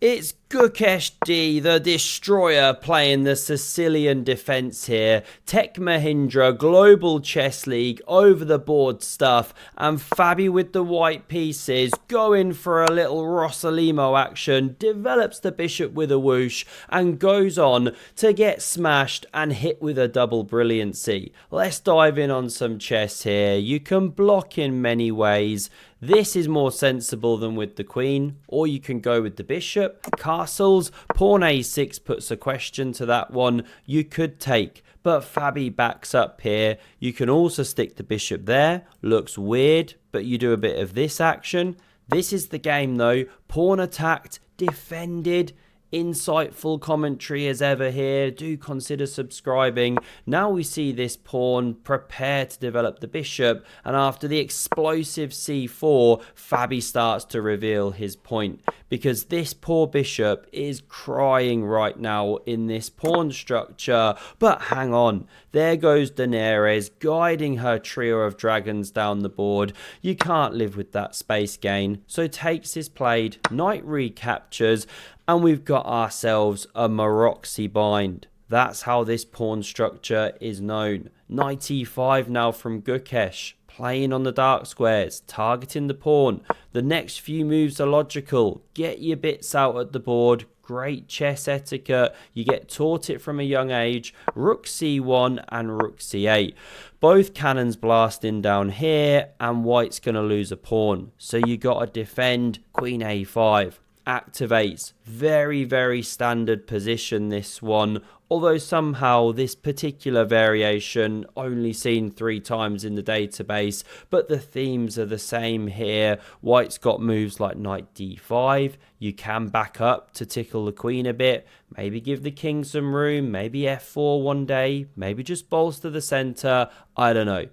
It's Gukesh D, the Destroyer, playing the Sicilian defense here. Tech Mahindra, Global Chess League, over the board stuff, and Fabi with the white pieces, going for a little Rossalimo action, develops the bishop with a whoosh, and goes on to get smashed and hit with a double brilliancy. Let's dive in on some chess here. You can block in many ways. This is more sensible than with the queen, or you can go with the bishop. Castles, pawn a6 puts a question to that one. You could take, but Fabi backs up here. You can also stick the bishop there. Looks weird, but you do a bit of this action. This is the game though. Pawn attacked, defended. Insightful commentary as ever here. Do consider subscribing. Now we see this pawn prepare to develop the bishop, and after the explosive c4, Fabi starts to reveal his point, because this poor bishop is crying right now in this pawn structure. But hang on, there goes Daenerys guiding her trio of dragons down the board. You can't live with that space gain, so takes is played, knight recaptures, and we've got ourselves a Maroczy bind. That's how this pawn structure is known. Knight e5 now from Gukesh, playing on the dark squares, targeting the pawn. The next few moves are logical. Get your bits out at the board. Great chess etiquette. You get taught it from a young age. Rook c1 and rook c8. Both cannons blasting down here, and white's going to lose a pawn. So you got to defend. Queen a5. Activates. Very, very standard position, this one. Although somehow this particular variation only seen 3 times in the database, but the themes are the same here. White's got moves like knight d5. You can back up to tickle the queen a bit. Maybe give the king some room. Maybe f4 one day. Maybe just bolster the center. I don't know.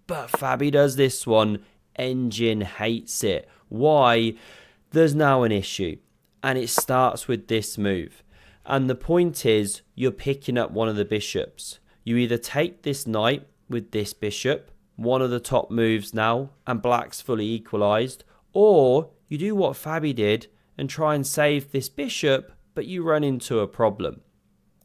But Fabi does this one. Engine hates it. Why? There's now an issue, and it starts with this move. And the point is, you're picking up one of the bishops. You either take this knight with this bishop, one of the top moves now, and black's fully equalized, or you do what Fabi did and try and save this bishop, but you run into a problem.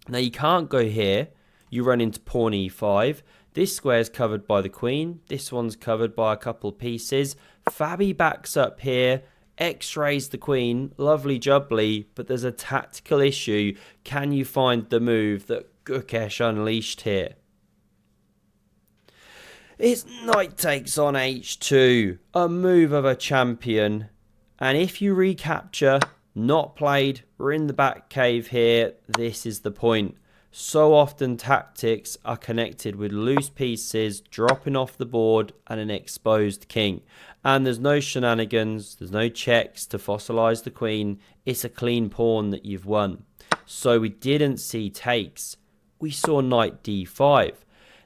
Now you can't go here. You run into pawn e5. This square's covered by the queen. This one's covered by a couple pieces. Fabi backs up here. X-rays the queen, lovely jubbly, but there's a tactical issue. Can you find the move that Gukesh unleashed here? It's knight takes on h2, a move of a champion. And if you recapture, not played, we're in the back cave here, this is the point. So often tactics are connected with loose pieces dropping off the board and an exposed king. And there's no shenanigans, there's no checks to fossilize the queen. It's a clean pawn that you've won. So we didn't see takes. We saw knight d5.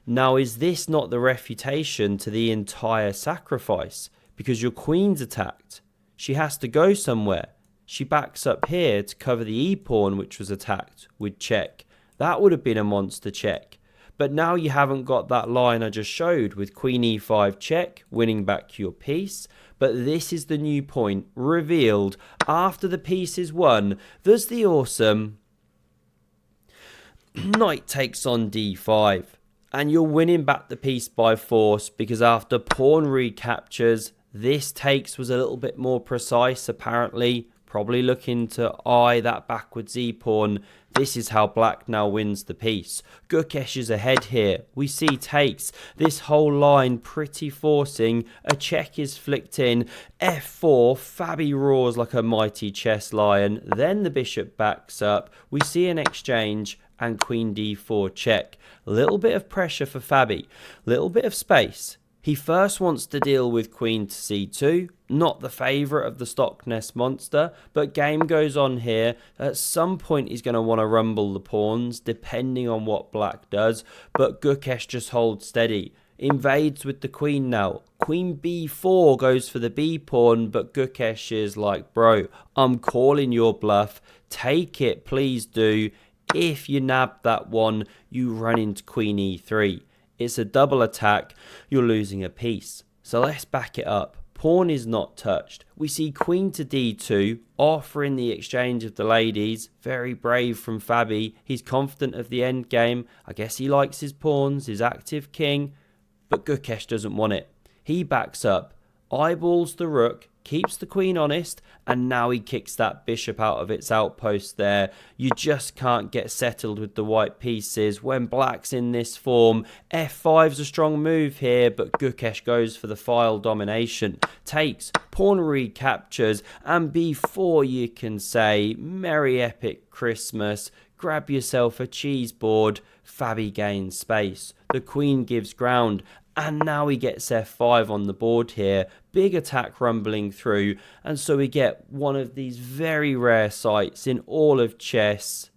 Now, is this not the refutation to the entire sacrifice? Because your queen's attacked. She has to go somewhere. She backs up here to cover the e-pawn, which was attacked, with check. That would have been a monster check. But now you haven't got that line I just showed with queen e5 check, winning back your piece. But this is the new point, revealed after the piece is won. There's the awesome knight takes on d5. And you're winning back the piece by force, because after pawn recaptures, this takes was a little bit more precise apparently. Probably looking to eye that backwards e-pawn. This is how black now wins the piece. Gukesh is ahead here. We see takes. This whole line pretty forcing. A check is flicked in. f4. Fabi roars like a mighty chess lion. Then the bishop backs up. We see an exchange and queen d4 check. A little bit of pressure for Fabi. Little bit of space. He first wants to deal with queen to c2, not the favourite of the Stockness monster, but game goes on here. At some point he's going to want to rumble the pawns, depending on what black does, but Gukesh just holds steady. Invades with the queen now. Queen b4 goes for the b pawn, but Gukesh is like, bro, I'm calling your bluff. Take it, please do. If you nab that one, you run into queen e3. It's a double attack. You're losing a piece. So let's back it up. Pawn is not touched. We see queen to d2, offering the exchange of the ladies. Very brave from Fabi. He's confident of the end game. I guess he likes his pawns, his active king. But Gukesh doesn't want it. He backs up, eyeballs the rook, keeps the queen honest, and now he kicks that bishop out of its outpost there. You just can't get settled with the white pieces when black's in this form. f5's a strong move here, but Gukesh goes for the file domination. Takes, pawn recaptures, and before you can say merry epic Christmas, grab yourself a cheese board, Fabi gains space. The queen gives ground, and now he gets f5 on the board here. Big attack rumbling through, and so we get one of these very rare sights in all of chess.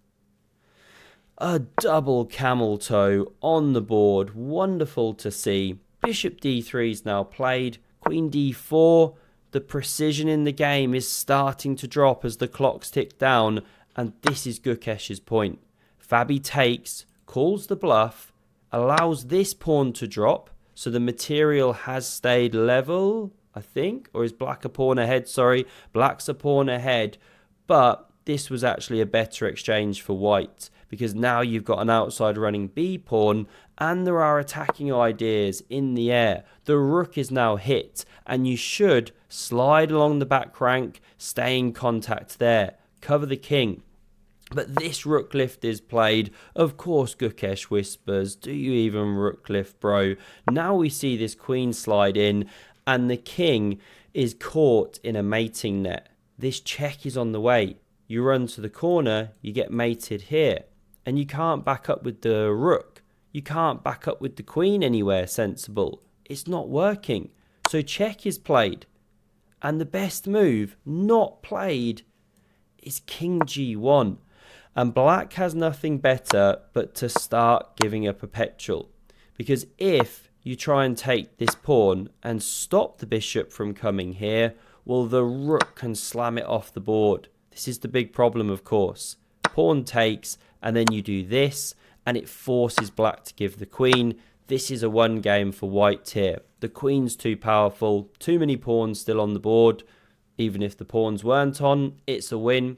A double camel toe on the board. Wonderful to see. Bishop d3 is now played. Queen d4. The precision in the game is starting to drop as the clocks tick down, and this is Gukesh's point. Fabi takes, calls the bluff, allows this pawn to drop, so the material has stayed level, I think, or is black a pawn ahead? Sorry, black's a pawn ahead, but this was actually a better exchange for white, because now you've got an outside running b pawn, and there are attacking ideas in the air. The rook is now hit, and you should slide along the back rank, stay in contact there, cover the king. But this rook lift is played. Of course, Gukesh whispers, do you even rook lift, bro? Now we see this queen slide in, and the king is caught in a mating net. This check is on the way. You run to the corner, you get mated here, and you can't back up with the rook. You can't back up with the queen anywhere sensible. It's not working. So check is played. And the best move, not played, is king g1. And black has nothing better but to start giving a perpetual. Because if you try and take this pawn and stop the bishop from coming here, well, the rook can slam it off the board. This is the big problem, of course. Pawn takes, and then you do this, and it forces black to give the queen. This is a one game for white here. The queen's too powerful, too many pawns still on the board. Even if the pawns weren't on, it's a win.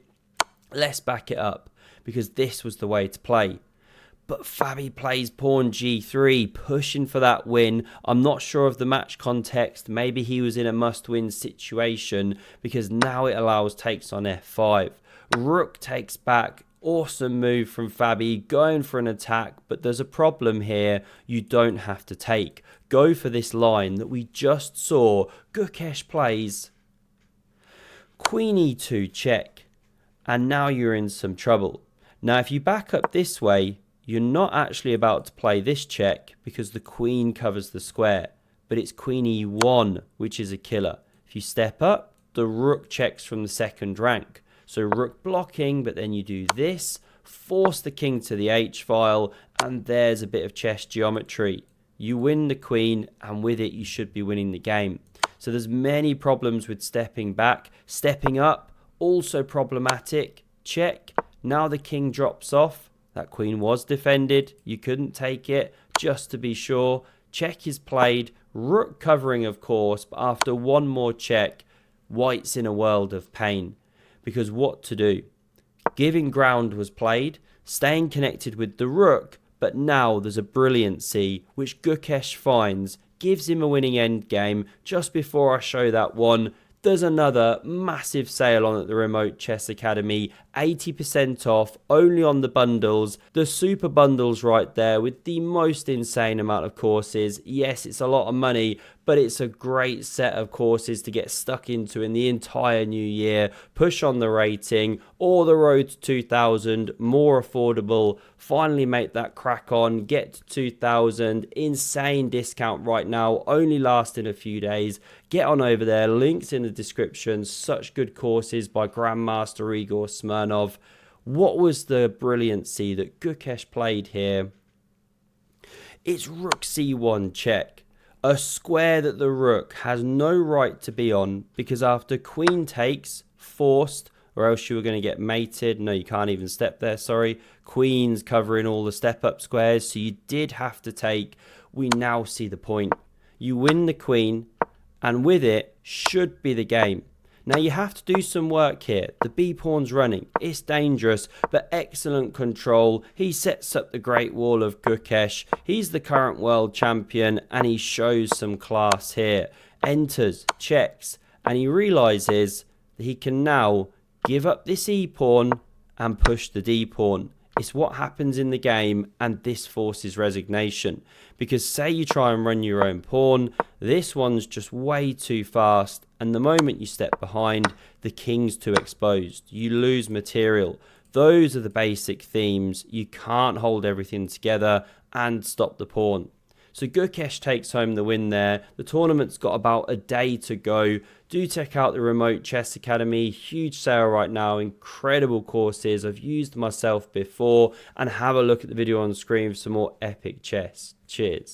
Let's back it up, because this was the way to play. But Fabi plays pawn g3, pushing for that win. I'm not sure of the match context. Maybe he was in a must-win situation, because now it allows takes on f5. Rook takes back. Awesome move from Fabi, going for an attack, but there's a problem here. You don't have to take. Go for this line that we just saw. Gukesh plays queen e2 check, and now you're in some trouble. Now, if you back up this way, you're not actually about to play this check because the queen covers the square, but it's queen e1, which is a killer. If you step up, the rook checks from the second rank. So rook blocking, but then you do this, force the king to the h-file, and there's a bit of chess geometry. You win the queen, and with it, you should be winning the game. So there's many problems with stepping back. Stepping up, also problematic. Check. Now the king drops off. That queen was defended. You couldn't take it, just to be sure. Check is played. Rook covering, of course, but after one more check, white's in a world of pain. Because what to do? Giving ground was played, staying connected with the rook, but now there's a brilliancy which Gukesh finds, gives him a winning endgame. Just before I show that one, there's another massive sale on at the Remote Chess Academy, 80% off, only on the bundles. The super bundles right there with the most insane amount of courses. Yes, it's a lot of money, but it's a great set of courses to get stuck into in the entire new year. Push on the rating, or the road to 2,000, more affordable. Finally make that crack on, get to 2,000. Insane discount right now, only lasting a few days. Get on over there, links in the description. Such good courses by Grandmaster Igor Smirnov. What was the brilliancy that Gukesh played here? It's rook c1 check. A square that the rook has no right to be on, because after queen takes, forced, or else you were going to get mated. No, you can't even step there, sorry. Queen's covering all the step-up squares, so you did have to take. We now see the point. You win the queen, and with it should be the game. Now you have to do some work here. The B pawn's running. It's dangerous, but excellent control. He sets up the Great Wall of Gukesh. He's the current world champion, and he shows some class here. Enters, checks, and he realizes that he can now give up this E pawn and push the D pawn. It's what happens in the game, and this forces resignation. Because say you try and run your own pawn, this one's just way too fast, and the moment you step behind, the king's too exposed. You lose material. Those are the basic themes. You can't hold everything together and stop the pawn. So Gukesh takes home the win there. The tournament's got about a day to go. Do check out the Remote Chess Academy. Huge sale right now. Incredible courses. I've used myself before. And have a look at the video on screen for some more epic chess. Cheers.